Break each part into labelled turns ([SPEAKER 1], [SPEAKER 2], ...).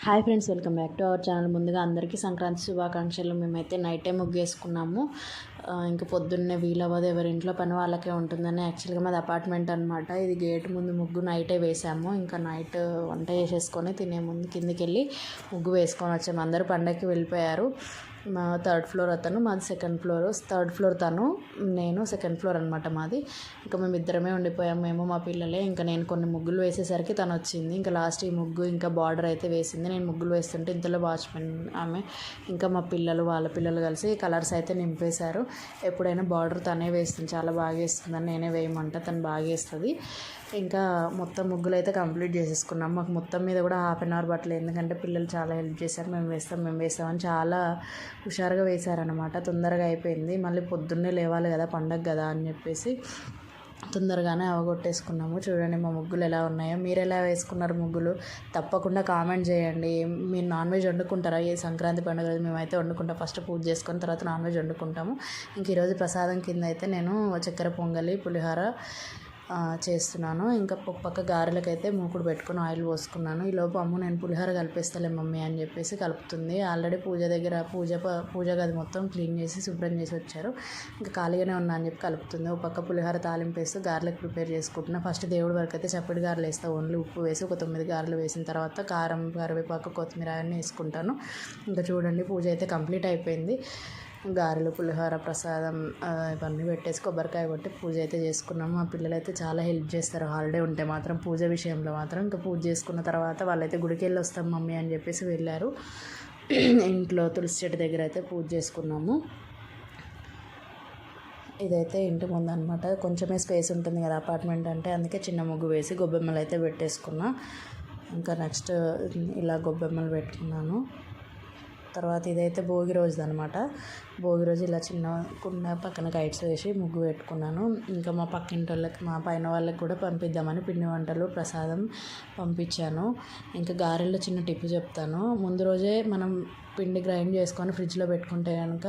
[SPEAKER 1] Hi friends, welcome back to our channel. ముందుగా అందరికీ సంక్రాంతి శుభాకాంక్షలు. మేమైతే నైట్ టైం ముగ్గు వేసుకున్నాము. ఇంకా పొద్దున్నే వీలవ్వదు, ఎవరి ఇంట్లో పని వాళ్ళకే ఉంటుందని. యాక్చువల్గా మాది అపార్ట్మెంట్ అనమాట. ఇది గేట్ ముందు ముగ్గు నైటే వేసాము. ఇంకా నైట్ వంట చేసేసుకొని తినే ముందు కిందికి వెళ్ళి ముగ్గు వేసుకొని వచ్చాము. అందరూ పండగకి వెళ్ళిపోయారు. మా థర్డ్ ఫ్లోర్ అతను, మాది సెకండ్ ఫ్లోర్. థర్డ్ ఫ్లోర్ తను, నేను సెకండ్ ఫ్లోర్ అనమాట మాది. ఇంకా మేము ఇద్దరమే ఉండిపోయాము, మేము మా పిల్లలే. ఇంకా నేను కొన్ని ముగ్గులు వేసేసరికి తను వచ్చింది. ఇంకా లాస్ట్ ఈ ముగ్గు ఇంకా బార్డర్ అయితే వేసింది. నేను ముగ్గులు వేస్తుంటే ఇంతలో వాచ్మెన్ ఆమె ఇంకా మా పిల్లలు వాళ్ళ పిల్లలు కలిసి కలర్స్ అయితే నింపేశారు. ఎప్పుడైనా బార్డర్ తనే వేస్తుంది, చాలా బాగా వేస్తుందని నేనే వేయమంట, తను బాగా వేస్తుంది. ఇంకా మొత్తం ముగ్గులు అయితే కంప్లీట్ చేసేసుకున్నాం. మాకు మొత్తం మీద కూడా హాఫ్ అన్ అవర్ పట్టలేదు, ఎందుకంటే పిల్లలు చాలా హెల్ప్ చేశారు. మేము వేస్తామని చాలా హుషారుగా వేశారనమాట. తొందరగా అయిపోయింది. మళ్ళీ పొద్దున్నే లేవాలి కదా, పండగ కదా అని చెప్పేసి తొందరగానే అవగొట్టేసుకున్నాము. చూడండి మా ముగ్గులు ఎలా ఉన్నాయో. మీరు ఎలా వేసుకున్నారు ముగ్గులు? తప్పకుండా కామెంట్ చేయండి. మీరు నాన్ వెజ్ వండుకుంటారా ఈ సంక్రాంతి పండుగ రోజు? మేమైతే వండుకుంటాం. ఫస్ట్ పూజ చేసుకొని తర్వాత నాన్ వెజ్ వండుకుంటాము. ఇంక ఈరోజు ప్రసాదం కింద అయితే నేను చక్కెర పొంగలి, పులిహోర చేస్తున్నాను. ఇంకా పక్క గారెలకైతే మూకుడు పెట్టుకుని ఆయిల్ పోసుకున్నాను. ఈలోపు నేను పులిహోర కలిపేస్తలే మమ్మీ అని చెప్పేసి కలుపుతుంది. ఆల్రెడీ పూజ దగ్గర పూజ గది మొత్తం క్లీన్ చేసి శుభ్రం చేసి వచ్చారు. ఇంకా ఖాళీగానే ఉన్నా అని చెప్పి కలుపుతుంది. ఒక పక్క పులిహోర తాలింపేస్తూ గారెలకు ప్రిపేర్ చేసుకుంటున్నా. ఫస్ట్ దేవుడి వరకు అయితే చప్పటి గారెలు వేస్తాను. ఓన్లీ ఉప్పు వేసి ఒక 9 గారెలు వేసిన తర్వాత కారం, కరివేపాకు, కొత్తిమీర అవన్నీ వేసుకుంటాను. ఇంకా చూడండి పూజ అయితే కంప్లీట్ అయిపోయింది. గారెలు, పులిహోర, ప్రసాదం ఇవన్నీ పెట్టేసి కొబ్బరికాయ కొట్టి పూజ అయితే చేసుకున్నాము. మా పిల్లలు అయితే చాలా హెల్ప్ చేస్తారు హాలిడే ఉంటే మాత్రం, పూజ విషయంలో మాత్రం. ఇంకా పూజ చేసుకున్న తర్వాత వాళ్ళైతే గుడికి వెళ్ళి వస్తాం మమ్మీ అని చెప్పేసి వెళ్ళారు. ఇంట్లో తులసి చెట్టు దగ్గర అయితే పూజ చేసుకున్నాము. ఇదైతే ఇంటి ముందు అనమాట. కొంచెమే స్పేస్ ఉంటుంది కదా అపార్ట్మెంట్ అంటే, అందుకే చిన్న ముగ్గు వేసి గొబ్బెమ్మలు అయితే పెట్టేసుకున్నా. ఇంకా నెక్స్ట్ ఇలా గొబ్బెమ్మలు పెట్టుకున్నాను. తర్వాత ఇదైతే భోగి రోజు అనమాట. భోగి రోజు ఇలా చిన్న కుండ పక్కన కైట్స్ వేసి ముగ్గు పెట్టుకున్నాను. ఇంకా మా పక్కింటి వాళ్ళకి, మా పైన వాళ్ళకి కూడా పంపిద్దామని పిండి వంటలు, ప్రసాదం పంపించాను. ఇంకా గారెల్లో చిన్న టిప్ చెప్తాను. ముందు రోజే మనం పిండి గ్రైండ్ చేసుకొని ఫ్రిడ్జ్లో పెట్టుకుంటే కనుక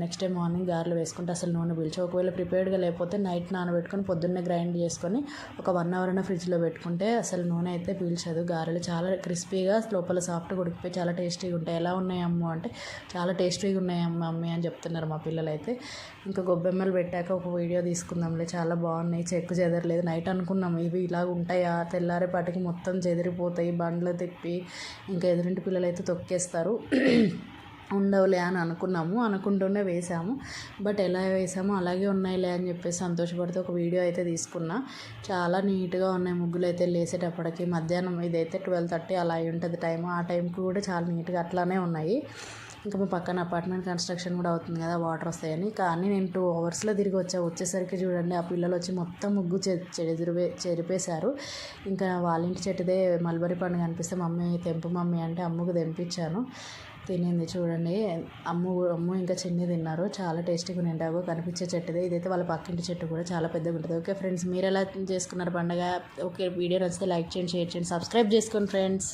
[SPEAKER 1] నెక్స్ట్ డే మార్నింగ్ గారెలు వేసుకుంటే అసలు నూనె పీల్చు. ఒకవేళ ప్రిపేర్డ్గా లేకపోతే నైట్ నానబెట్టుకొని పొద్దున్నే గ్రైండ్ చేసుకొని ఒక 1 అవర్ అయినా ఫ్రిడ్జ్లో పెట్టుకుంటే అసలు నూనె అయితే పీల్చదు. గారెలు చాలా క్రిస్పీగా, లోపల సాఫ్ట్గా ఉడికిపోయి చాలా టేస్టీగా ఉంటాయి. ఎలా ఉన్నాయమ్మో అంటే చాలా టేస్టీగా ఉన్నాయమ్మ మమ్మీ అని చెప్తున్నారు మా పిల్లలు అయితే. ఇంకా గొబ్బెమ్మలు పెట్టాక ఒక వీడియో తీసుకుందాంలే, చాలా బాగున్నాయి, చెక్కు చెదరలేదు. నైట్ అనుకున్నాము ఇవి ఇలాగ ఉంటాయా, తెల్లారేపాటికి మొత్తం చెదిరిపోతాయి, బండ్లు తిప్పి ఇంకా ఎదురింటి పిల్లలు అయితే తొక్కేస్తారు, ఉండవులే అని అనుకుంటూనే వేసాము. బట్ ఎలా వేసామో అలాగే ఉన్నాయిలే అని చెప్పేసి సంతోషపడితే ఒక వీడియో అయితే తీసుకున్నా. చాలా నీట్గా ఉన్నాయి ముగ్గులు అయితే లేసేటప్పటికి. మధ్యాహ్నం ఇదైతే 12:30 అలా అయి ఉంటుంది టైం. ఆ టైంకి కూడా చాలా నీట్గా అట్లానే ఉన్నాయి. ఇంకా మా పక్కన అపార్ట్మెంట్ కన్స్ట్రక్షన్ కూడా అవుతుంది కదా, వాటర్ వస్తాయని. కానీ నేను 2 అవర్స్లో తిరిగి వచ్చేసరికి చూడండి ఆ పిల్లలు వచ్చి మొత్తం ముగ్గు చెరిపేశారు. ఇంకా వాళ్ళ ఇంటి చెట్టుదే మల్బరీ పండు కనిపిస్తే మమ్మీ తెంపు మమ్మీ అంటే అమ్ముకు తెంపించాను. తినింది చూడండి. అమ్ము ఇంకా చిన్ని తిన్నారు. చాలా టేస్టీగా ఉంటాయి కనిపించే చెట్టుదే. ఇదైతే వాళ్ళ పక్కింటి చెట్టు కూడా చాలా పెద్దగా ఉంటుంది. ఓకే ఫ్రెండ్స్, మీరు ఎలా చేసుకున్నారు పండుగ? ఓకే, వీడియో నచ్చితే లైక్ చేయండి, షేర్ చేయండి, సబ్స్క్రైబ్ చేసుకోండి ఫ్రెండ్స్.